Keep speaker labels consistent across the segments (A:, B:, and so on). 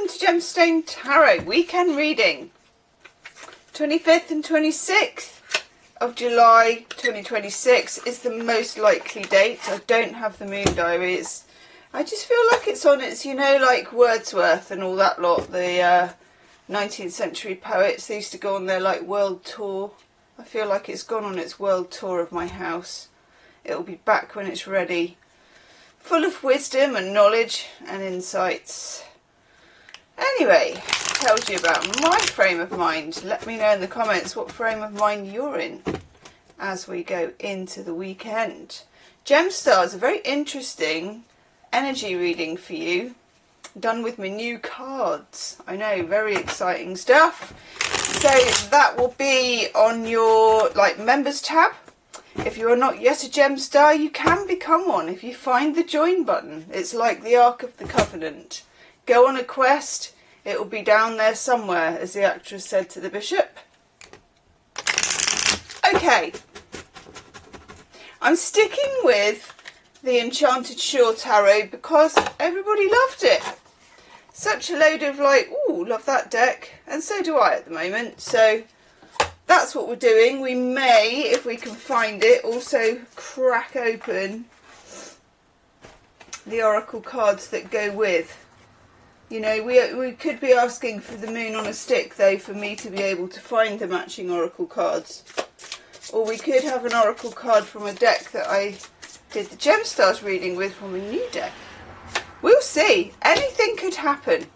A: welcome to Gemstone Tarot weekend reading. 25th and 26th of July 2026 is the most likely date. I don't have the moon diaries. I just feel like it's on its, you know, like Wordsworth and all that lot, the 19th century poets. They used to go on their like world tour. I feel like it's gone on its world tour of my house. It'll be back when it's ready, full of wisdom and knowledge and insights. Anyway, tells you about my frame of mind. Let me know in the comments what frame of mind you're in as we go into the weekend. Gemstars, a very interesting energy reading for you, done with my new cards. I know, very exciting stuff. So that will be on your members tab. If you are not yet a Gemstar, you can become one if you find the join button. It's like the Ark of the Covenant. Go on a quest, it will be down there somewhere, as the actress said to the bishop. Okay, I'm sticking with the Enchanted Shore Tarot because everybody loved it. Such a load of like, ooh, love that deck, and so do I at the moment. So that's what we're doing. We may, if we can find it, also crack open the oracle cards that go with. You know, we could be asking for the moon on a stick, though, for me to be able to find the matching oracle cards. Or we could have an oracle card from a deck that I did the Gemstars reading with from a new deck. We'll see. Anything could happen.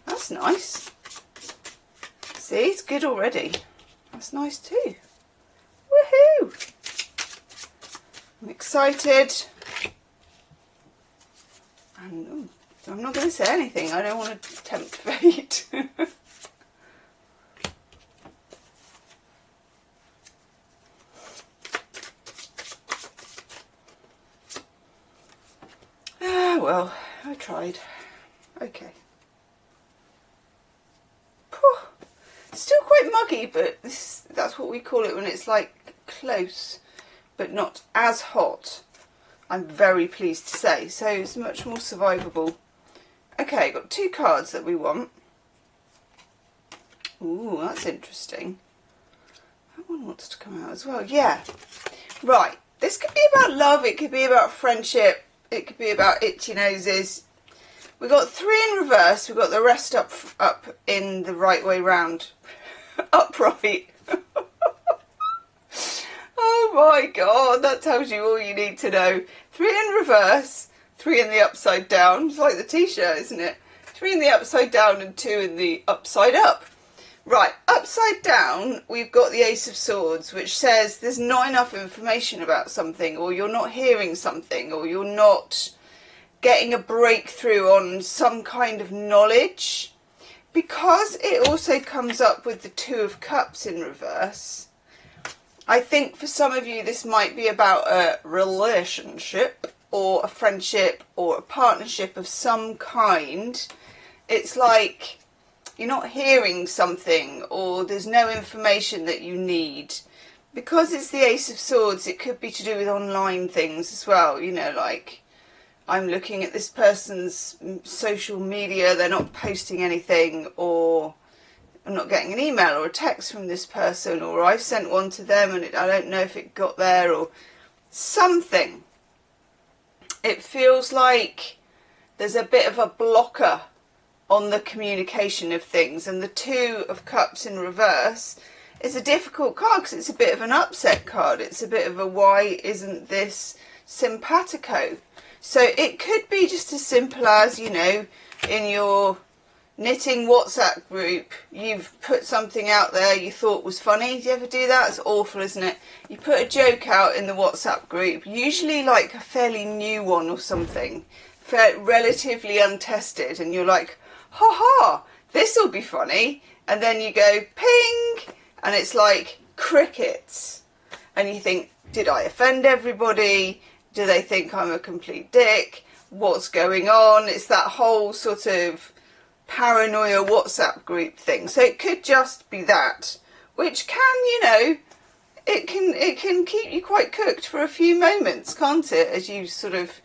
A: That's nice. See, it's good already. That's nice too. Woohoo! I'm excited. And I'm not going to say anything. I don't want to tempt fate. Ah, well, I tried. Okay. Still quite muggy, but that's what we call it when it's like close, but not as hot. I'm very pleased to say. So it's much more survivable. Okay, got two cards that we want. Ooh, that's interesting. That one wants to come out as well. Yeah. Right. This could be about love. It could be about friendship. It could be about itchy noses. We got three in reverse. We got the rest up in the right way round. Upright. Oh my god, that tells you all you need to know. Three in reverse, three in the upside down. It's like the t-shirt, isn't it? Three in the upside down and two in the upside up. Right, upside down, we've got the Ace of Swords, which says there's not enough information about something, or you're not hearing something, or you're not getting a breakthrough on some kind of knowledge. Because it also comes up with the Two of Cups in reverse, I think for some of you this might be about a relationship or a friendship or a partnership of some kind. It's like you're not hearing something, or there's no information that you need. Because it's the Ace of Swords, it could be to do with online things as well, you know, like I'm looking at this person's social media, they're not posting anything, or I'm not getting an email or a text from this person, or I've sent one to them and I don't know if it got there, or something. It feels like there's a bit of a blocker on the communication of things, and the Two of Cups in reverse is a difficult card because it's a bit of an upset card. It's a bit of a why isn't this simpatico? So it could be just as simple as, you know, in your knitting WhatsApp group, you've put something out there you thought was funny. Do you ever do that? It's awful, isn't it? You put a joke out in the WhatsApp group, usually like a fairly new one or something, relatively untested, and you're like, ha ha, this will be funny. And then you go ping, and it's like crickets. And you think, did I offend everybody? Do they think I'm a complete dick? What's going on? It's that whole sort of paranoia WhatsApp group thing. So it could just be that, which can, you know, it can keep you quite cooked for a few moments, can't it? As you sort of,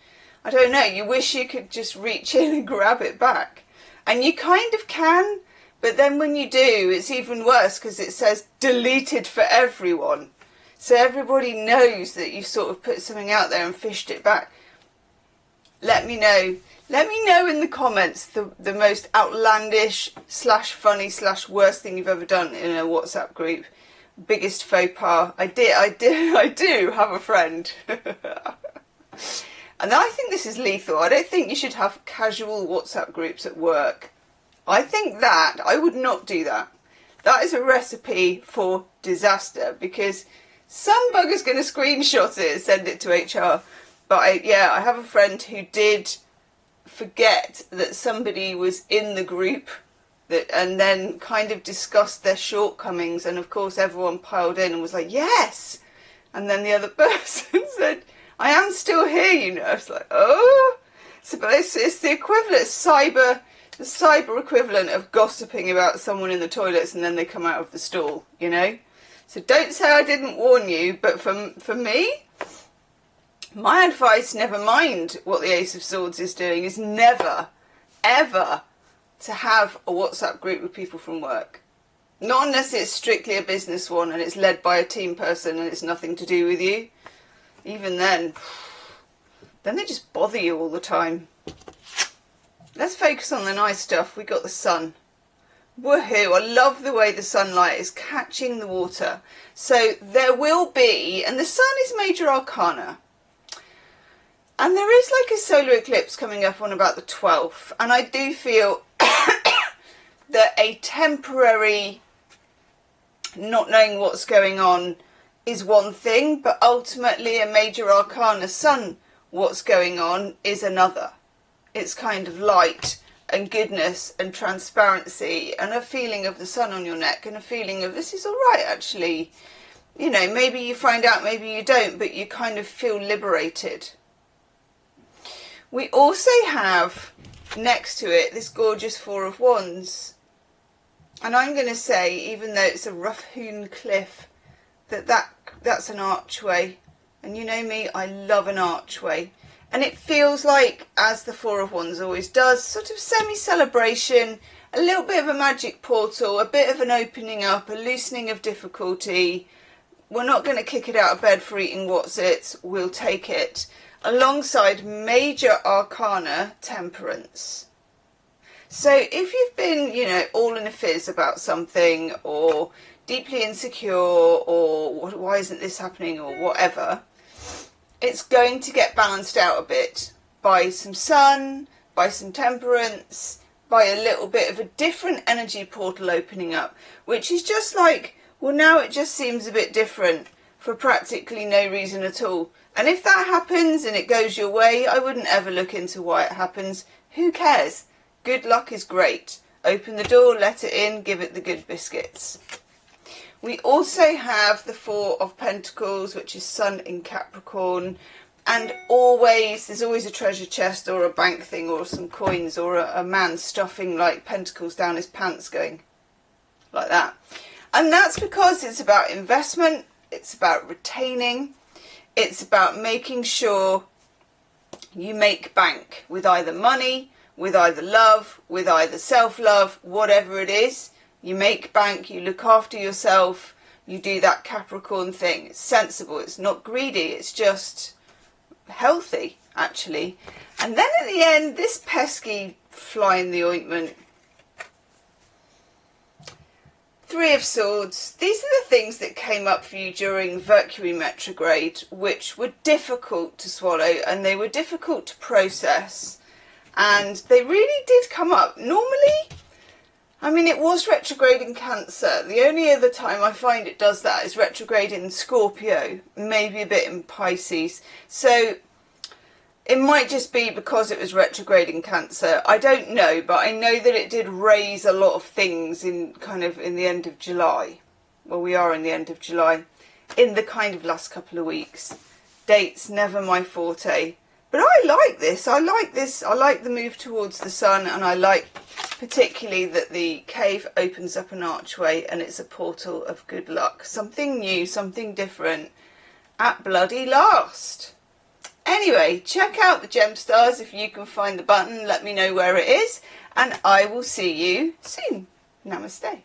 A: I don't know, you wish you could just reach in and grab it back. And you kind of can, but then when you do, it's even worse because it says deleted for everyone. So everybody knows that you sort of put something out there and fished it back. Let me know. Let me know in the comments the most outlandish / funny / worst thing you've ever done in a WhatsApp group. Biggest faux pas. I do have a friend. And I think this is lethal. I don't think you should have casual WhatsApp groups at work. I think that, I would not do that. That is a recipe for disaster, because some bugger's going to screenshot it and send it to HR. But I have a friend who did forget that somebody was in the group and then kind of discussed their shortcomings, and of course everyone piled in and was like, yes! And then the other person said, I am still here, you know. I was like, oh! So, but it's the equivalent, the cyber equivalent of gossiping about someone in the toilets and then they come out of the stall, you know? So don't say I didn't warn you, but for me, my advice, never mind what the Ace of Swords is doing, is never, ever to have a WhatsApp group with people from work. Not unless it's strictly a business one and it's led by a team person and it's nothing to do with you. Even then they just bother you all the time. Let's focus on the nice stuff. We got the sun. Woohoo, I love the way the sunlight is catching the water. So there will be, and the sun is major arcana. And there is like a solar eclipse coming up on about the 12th. And I do feel that a temporary not knowing what's going on is one thing, but ultimately a major arcana sun, what's going on, is another. It's kind of light and goodness and transparency and a feeling of the sun on your neck and a feeling of this is all right actually. You know, maybe you find out, maybe you don't, but you kind of feel liberated. We also have next to it this gorgeous Four of Wands. And I'm going to say, even though it's a rough hewn cliff, that's an archway. And you know me, I love an archway. And it feels like, as the Four of Wands always does, sort of semi-celebration, a little bit of a magic portal, a bit of an opening up, a loosening of difficulty. We're not going to kick it out of bed for eating what's-its, we'll take it. Alongside major arcana, temperance. So if you've been, you know, all in a fizz about something, or deeply insecure, or why isn't this happening, or whatever, it's going to get balanced out a bit by some sun, by some temperance, by a little bit of a different energy portal opening up, which is just like, well, now it just seems a bit different for practically no reason at all. And if that happens and it goes your way, I wouldn't ever look into why it happens. Who cares? Good luck is great. Open the door, let it in, give it the good biscuits. We also have the Four of Pentacles, which is Sun in Capricorn. And there's always a treasure chest or a bank thing or some coins or a man stuffing like pentacles down his pants going like that. And that's because it's about investment, it's about retaining, it's about making sure you make bank with either money, with either love, with either self-love, whatever it is. You make bank, you look after yourself, you do that Capricorn thing. It's sensible, it's not greedy, it's just healthy, actually. And then at the end, this pesky fly in the ointment. Three of Swords. These are the things that came up for you during Mercury retrograde, which were difficult to swallow and they were difficult to process. And they really did come up. Normally, I mean, it was retrograde in Cancer. The only other time I find it does that is retrograde in Scorpio, maybe a bit in Pisces. So it might just be because it was retrograde in Cancer. I don't know, but I know that it did raise a lot of things in the end of July. Well, we are in the end of July. In the kind of last couple of weeks. Dates, never my forte. But I like this. I like this. I like the move towards the sun, and I like particularly that the cave opens up an archway and it's a portal of good luck. Something new, something different at bloody last. Anyway, check out the gem stars if you can find the button. Let me know where it is, and I will see you soon. Namaste.